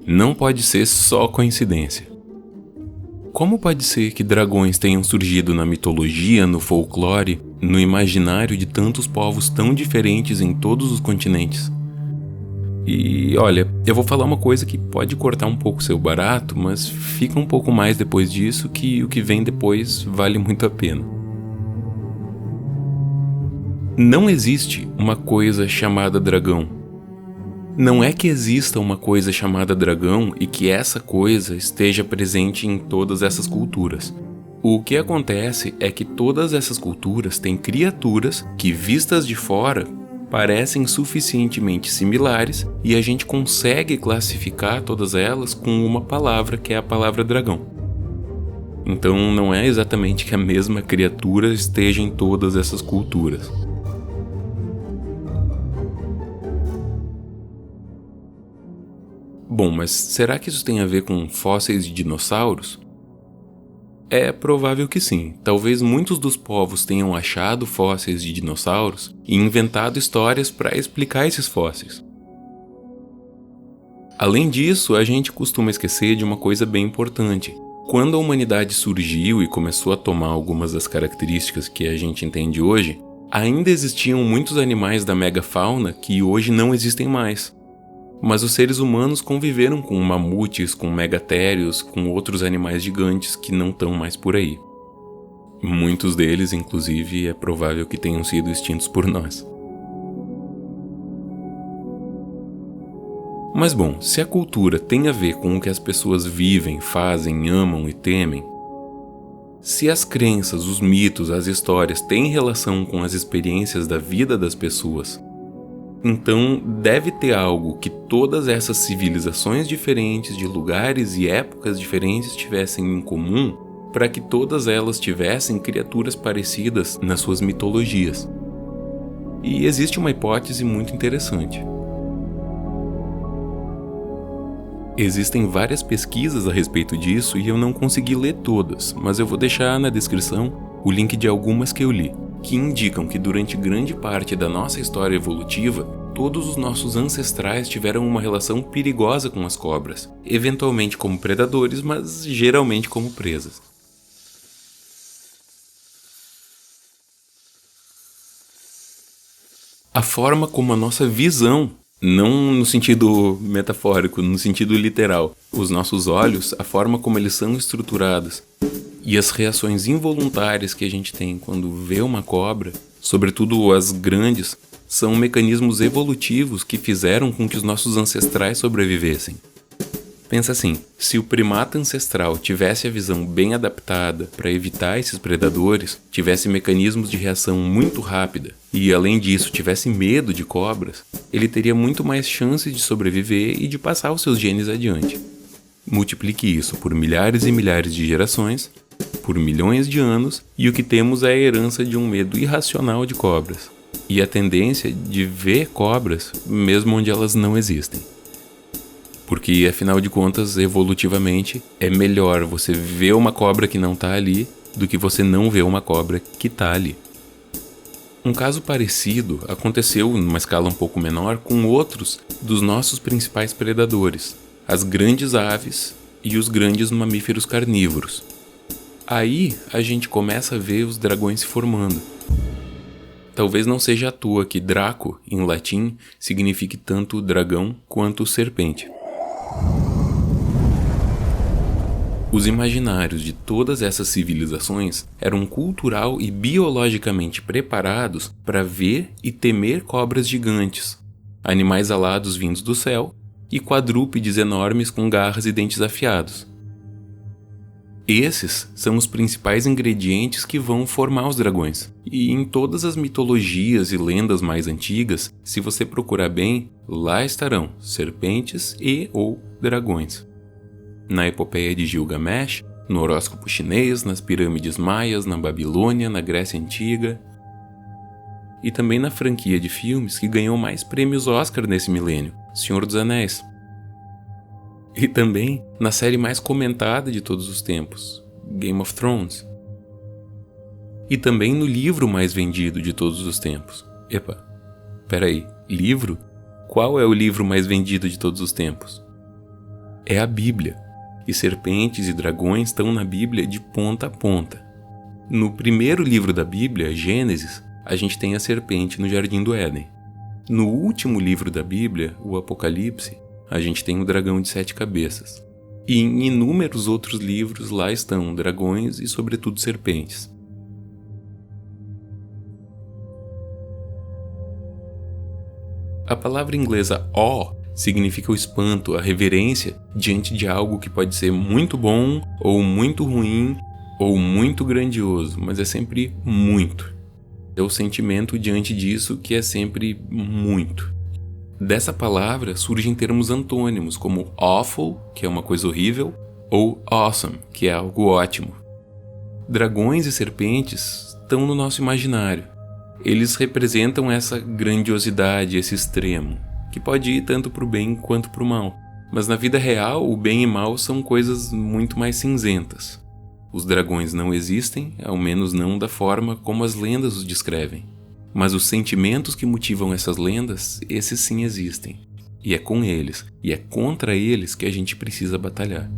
Não pode ser só coincidência. Como pode ser que dragões tenham surgido na mitologia, no folclore, no imaginário de tantos povos tão diferentes em todos os continentes? E olha, eu vou falar uma coisa que pode cortar um pouco seu barato, mas fica um pouco mais depois disso que o que vem depois vale muito a pena. Não existe uma coisa chamada dragão. Não é que exista uma coisa chamada dragão e que essa coisa esteja presente em todas essas culturas. O que acontece é que todas essas culturas têm criaturas que, vistas de fora, parecem suficientemente similares e a gente consegue classificar todas elas com uma palavra, que é a palavra dragão. Então não é exatamente que a mesma criatura esteja em todas essas culturas. Bom, mas será que isso tem a ver com fósseis de dinossauros? É provável que sim. Talvez muitos dos povos tenham achado fósseis de dinossauros e inventado histórias para explicar esses fósseis. Além disso, a gente costuma esquecer de uma coisa bem importante. Quando a humanidade surgiu e começou a tomar algumas das características que a gente entende hoje, ainda existiam muitos animais da megafauna que hoje não existem mais. Mas os seres humanos conviveram com mamutes, com megatérios, com outros animais gigantes que não estão mais por aí. Muitos deles, inclusive, é provável que tenham sido extintos por nós. Mas bom, se a cultura tem a ver com o que as pessoas vivem, fazem, amam e temem, se as crenças, os mitos, as histórias têm relação com as experiências da vida das pessoas, então deve ter algo que todas essas civilizações diferentes, de lugares e épocas diferentes, tivessem em comum, para que todas elas tivessem criaturas parecidas nas suas mitologias. E existe uma hipótese muito interessante. Existem várias pesquisas a respeito disso e eu não consegui ler todas, mas eu vou deixar na descrição o link de algumas que eu li, que indicam que durante grande parte da nossa história evolutiva, todos os nossos ancestrais tiveram uma relação perigosa com as cobras, eventualmente como predadores, mas geralmente como presas. A forma como a nossa visão, não no sentido metafórico, no sentido literal, os nossos olhos, a forma como eles são estruturados, e as reações involuntárias que a gente tem quando vê uma cobra, sobretudo as grandes, são mecanismos evolutivos que fizeram com que os nossos ancestrais sobrevivessem. Pensa assim, se o primata ancestral tivesse a visão bem adaptada para evitar esses predadores, tivesse mecanismos de reação muito rápida e, além disso, tivesse medo de cobras, ele teria muito mais chances de sobreviver e de passar os seus genes adiante. Multiplique isso por milhares e milhares de gerações, por milhões de anos, e o que temos é a herança de um medo irracional de cobras, e a tendência de ver cobras mesmo onde elas não existem. Porque, afinal de contas, evolutivamente, é melhor você ver uma cobra que não está ali do que você não ver uma cobra que está ali. Um caso parecido aconteceu, numa escala um pouco menor, com outros dos nossos principais predadores, as grandes aves e os grandes mamíferos carnívoros. Aí a gente começa a ver os dragões se formando. Talvez não seja à toa que Draco, em latim, signifique tanto dragão quanto serpente. Os imaginários de todas essas civilizações eram cultural e biologicamente preparados para ver e temer cobras gigantes, animais alados vindos do céu e quadrúpedes enormes com garras e dentes afiados. Esses são os principais ingredientes que vão formar os dragões. E em todas as mitologias e lendas mais antigas, se você procurar bem, lá estarão serpentes e ou dragões. Na epopeia de Gilgamesh, no horóscopo chinês, nas pirâmides maias, na Babilônia, na Grécia Antiga. E também na franquia de filmes que ganhou mais prêmios Oscar nesse milênio, Senhor dos Anéis. E também na série mais comentada de todos os tempos, Game of Thrones. E também no livro mais vendido de todos os tempos. Peraí, livro? Qual é o livro mais vendido de todos os tempos? é a Bíblia. E serpentes e dragões estão na Bíblia de ponta a ponta. No primeiro livro da Bíblia, Gênesis, a gente tem a serpente no Jardim do Éden. No último livro da Bíblia, o Apocalipse, a gente tem o dragão de 7 cabeças. E em inúmeros outros livros lá estão dragões e, sobretudo, serpentes. A palavra inglesa awe significa o espanto, a reverência diante de algo que pode ser muito bom ou muito ruim ou muito grandioso, mas é sempre muito. É o sentimento diante disso que é sempre muito. Dessa palavra surgem termos antônimos como awful, que é uma coisa horrível, ou awesome, que é algo ótimo. Dragões e serpentes estão no nosso imaginário. Eles representam essa grandiosidade, esse extremo, que pode ir tanto para o bem quanto para o mal. Mas na vida real, o bem e mal são coisas muito mais cinzentas. Os dragões não existem, ao menos não da forma como as lendas os descrevem. Mas os sentimentos que motivam essas lendas, esses sim existem. E é com eles, e é contra eles que a gente precisa batalhar.